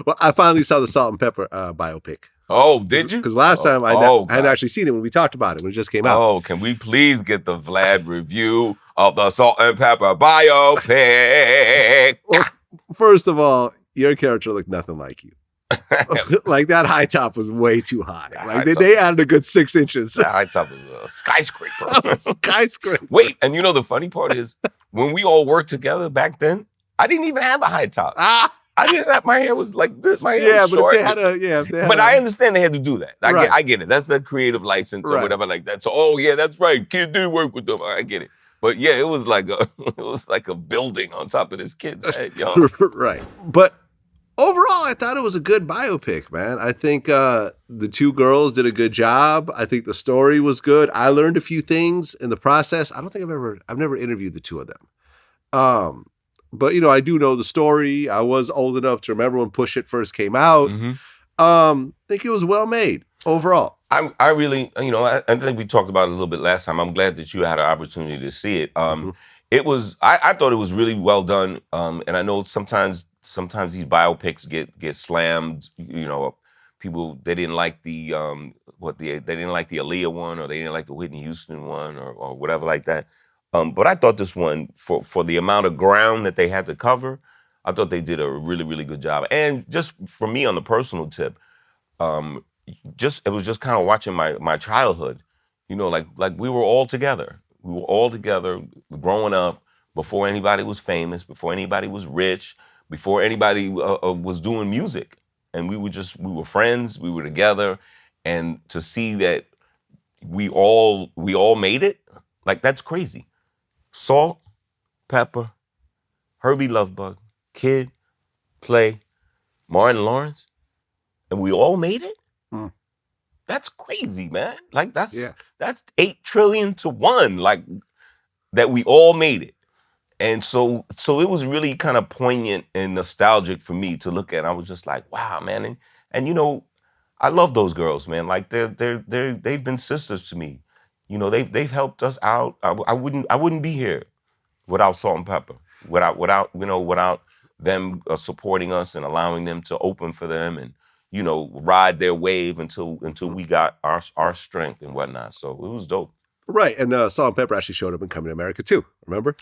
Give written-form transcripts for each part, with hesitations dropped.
Well, I finally saw the Salt and Pepper biopic. Oh, did you? Because last time I hadn't actually seen it when we talked about it when it just came out. Oh, can we please get the Vlad review of the Salt and Pepper biopic? Well, first of all, your character looked nothing like you. Like that high top was way too high. Like they added a good 6 inches. That high top was a skyscraper. Skyscraper. Wait, and you know the funny part is when we all worked together back then, I didn't even have a high top. I didn't have, my hair was like this. My hair was short. But if they had I understand they had to do that. I get it. That's the creative license or whatever like that. So, oh yeah, that's right. Kid did work with them. I get it. But yeah, it was like a building on top of this kid's head, yo. Right. But overall, I thought it was a good biopic, man. I think the two girls did a good job. I think the story was good. I learned a few things in the process. I don't think I've never interviewed the two of them. But I do know the story. I was old enough to remember when Push It first came out. Mm-hmm. I think it was well made overall. I really, I think we talked about it a little bit last time. I'm glad that you had an opportunity to see it. It was, I thought it was really well done. And I know sometimes these biopics get slammed. People, they didn't like the they didn't like the Aaliyah one, or they didn't like the Whitney Houston one, or whatever like that. But I thought this one, for the amount of ground that they had to cover, I thought they did a really, really good job. And just for me on the personal tip, it was just kind of watching my childhood. Like we were all together. We were all together growing up before anybody was famous, before anybody was rich, before anybody was doing music. And we were friends, we were together. And to see that we all made it, like that's crazy. Salt, Pepper, Herbie Lovebug, Kid, Play, Martin Lawrence, and we all made it? That's crazy, man. Like that's 8 trillion to 1, like that we all made it. And so it was really kind of poignant and nostalgic for me to look at. I was just like, wow, man. And I love those girls, man. Like they've been sisters to me. They've helped us out. I wouldn't be here without Salt and Pepper, without them supporting us and allowing them to open for them and ride their wave until we got our strength and whatnot. So it was dope. Right, and Salt and Pepper actually showed up in Coming to America too. Remember?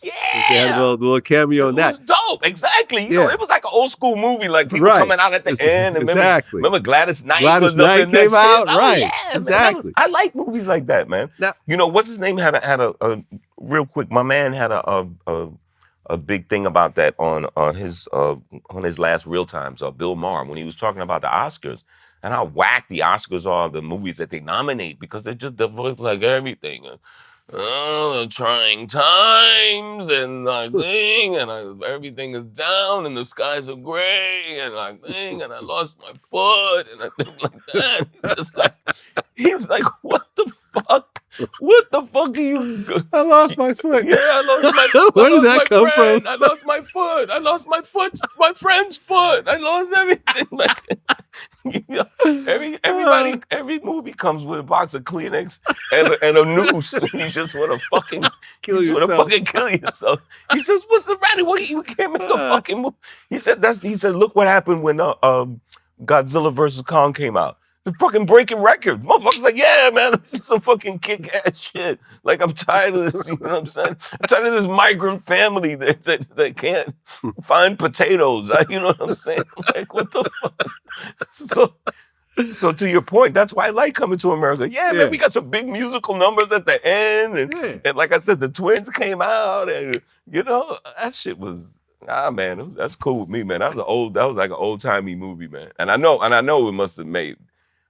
Yeah, they had a little cameo in that. It was dope, exactly. It was like an old school movie, like people coming out at the end. And remember Gladys Knight came out, right? Yeah, exactly. Man, I like movies like that, man. Now, what's his name had a real quick. My man had a big thing about that on his last Real Times. Bill Maher, when he was talking about the Oscars and how whack the Oscars are, the movies that they nominate, because they look like everything. Trying times and everything is down and the skies are gray and and I lost my foot and I think like that. He was like, what the fuck? What the fuck are you? I lost my foot. Yeah, I lost my foot. Where did that come from? I lost my foot. I lost my foot. My friend's foot. I lost everything. Every movie comes with a box of Kleenex and a noose. You just want to fucking kill yourself. He says, "What's the matter? You can't make a fucking movie." He said, "Look what happened when Godzilla vs. Kong came out. They're fucking breaking records. Motherfuckers like, yeah, man, this is some fucking kick-ass shit. Like, I'm tired of this, you know what I'm saying? I'm tired of this migrant family that can't find potatoes. You know what I'm saying? Like, what the fuck? So to your point, that's why I like Coming to America. Yeah, man, we got some big musical numbers at the end. And like I said, the twins came out. And, that shit was... man, that's cool with me, man. That was like an old-timey movie, man. And I know it must have made...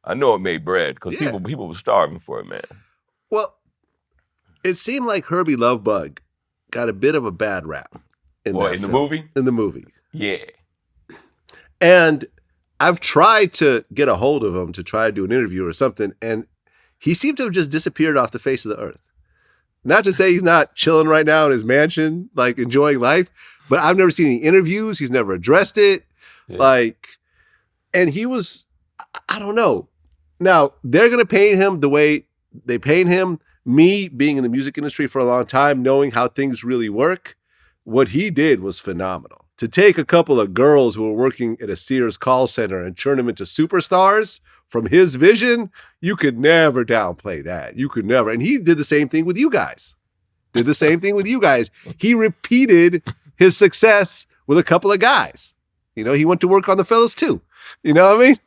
I know it made bread because people were starving for it, man. Well, it seemed like Herbie Lovebug got a bit of a bad rap in the movie? In the movie. Yeah. And I've tried to get a hold of him to try to do an interview or something, and he seemed to have just disappeared off the face of the earth. Not to say he's not chilling right now in his mansion, like enjoying life, but I've never seen any interviews. He's never addressed it. Yeah. And he was, I don't know. Now, they're going to pay him the way they paid him. Me, being in the music industry for a long time, knowing how things really work, what he did was phenomenal. to take a couple of girls who were working at a Sears call center and turn them into superstars from his vision, you could never downplay that. You could never. And he did the same thing with you guys. He repeated his success with a couple of guys. He went to work on the fellas too. You know what I mean?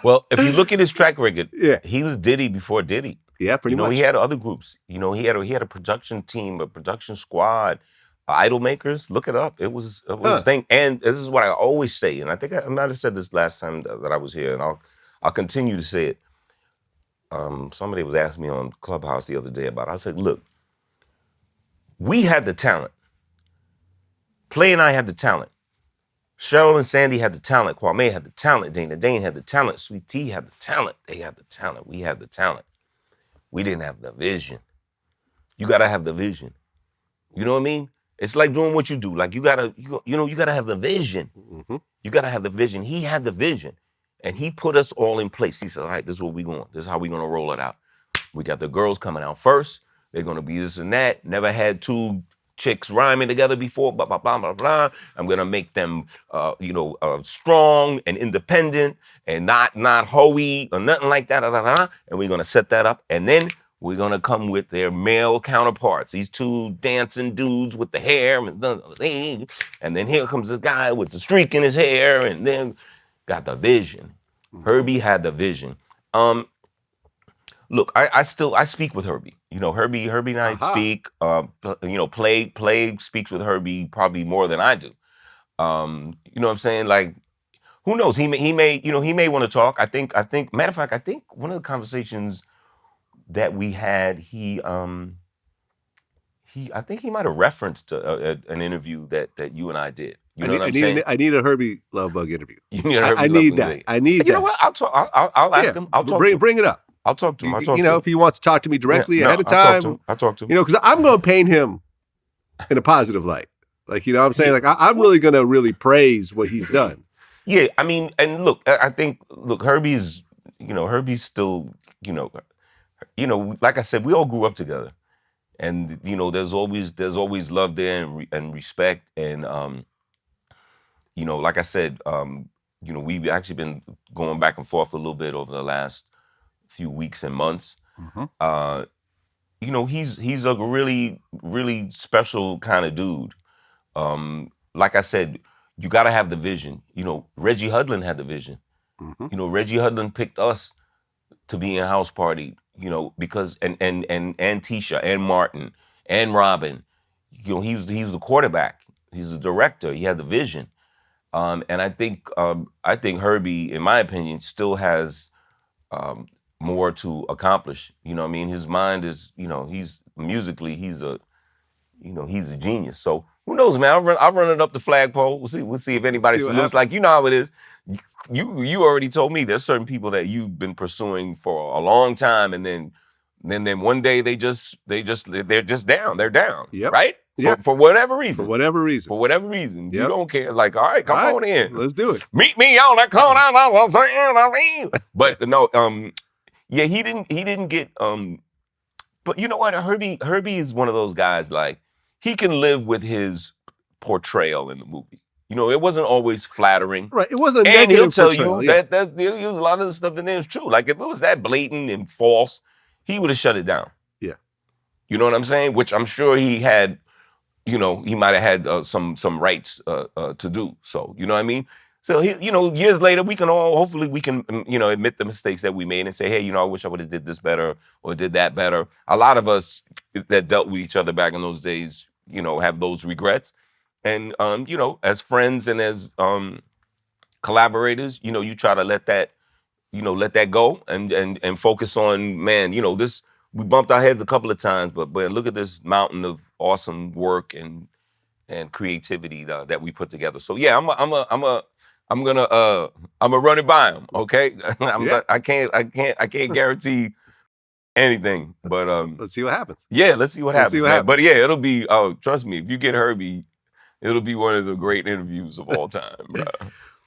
Well, if you look at his track record, Yeah. he was Diddy before Diddy. Yeah, pretty much. He had other groups. He had a production team, a production squad, idol makers. Look it up. It was a thing. And this is what I always say, and I think I might have said this last time that I was here, and I'll continue to say it. Somebody was asking me on Clubhouse the other day about it. I said, look, we had the talent. Play and I had the talent. Cheryl and Sandy had the talent. Kwame had the talent. Dana Dane had the talent. Sweet Tea had the talent. They had the talent. We had the talent. We didn't have the vision. You gotta have the vision. You know what I mean? It's like doing what you do. Like you gotta have the vision. Mm-hmm. You gotta have the vision. He had the vision, and he put us all in place. He said, "All right, this is what we going. This is how we gonna roll it out. We got the girls coming out first. They're gonna be this and that. Never had two chicks rhyming together before. Blah blah blah blah blah. I'm gonna make them, strong and independent and not hoey or nothing like that. And we're gonna set that up, and then we're gonna come with their male counterparts. These two dancing dudes with the hair, and then here comes this guy with the streak in his hair, and then got the vision. Herbie had the vision. Look, I speak with Herbie. Herbie and I speak. Play speaks with Herbie probably more than I do. You know what I'm saying? Like, who knows? He may want to talk. I think matter of fact, I think one of the conversations that we had, I think he might have referenced an interview that you and I did. You know what I'm saying? I need a Herbie Lovebug interview. You need a Herbie I need Lovebug that. interview. I need that. You know what? I'll talk. I'll ask him. I'll talk. Bring it up. I'll talk to him. If he wants to talk to me directly ahead of time. I'll talk to him. Because I'm going to paint him in a positive light. Like, what I'm saying? Like, I'm really going to really praise what he's done. Yeah, I mean, and look, I think, Herbie's still, like I said, we all grew up together. And, there's always love there and respect. And, like I said, we've actually been going back and forth a little bit over the last few weeks and months. Mm-hmm. He's a really, really special kind of dude. Like I said, you got to have the vision. Reggie Hudlin had the vision. Mm-hmm. Reggie Hudlin picked us to be in House Party, because and Tisha and Martin and Robin, he's the quarterback. He's the director. He had the vision. And I think Herbie, in my opinion, still has more to accomplish. His mind is, he's musically, he's a genius. So who knows, man? I'll run it up the flagpole. We'll see if anybody salutes. Like, how it is. You already told me there's certain people that you've been pursuing for a long time, and then one day they're just down. They're down. Yep. Right? Yep. For whatever reason. For whatever reason. Yep. You don't care. Like, all right, come on in. Let's do it. Meet me on the corner. I'm saying. But no, yeah, he didn't get but you know what? Herbie is one of those guys, like, he can live with his portrayal in the movie. It wasn't always flattering. Right. It wasn't a and negative he'll tell portrayal, you that a lot of the stuff in there is true. Like, if it was that blatant and false, he would have shut it down. Yeah. You know what I'm saying? Which I'm sure he had, he might have had some rights to do. So, you know what I mean? So, years later, hopefully we can, admit the mistakes that we made and say, hey, I wish I would have did this better or did that better. A lot of us that dealt with each other back in those days, have those regrets. And, as friends and as collaborators, you try to let that go and focus on, man, we bumped our heads a couple of times, but look at this mountain of awesome work and creativity that we put together. So yeah, I'm gonna run it by him. Okay, I can't guarantee anything, but let's see what happens. Yeah, let's see what happens. But yeah, it'll be. Trust me, if you get Herbie, it'll be one of the great interviews of all time, bro.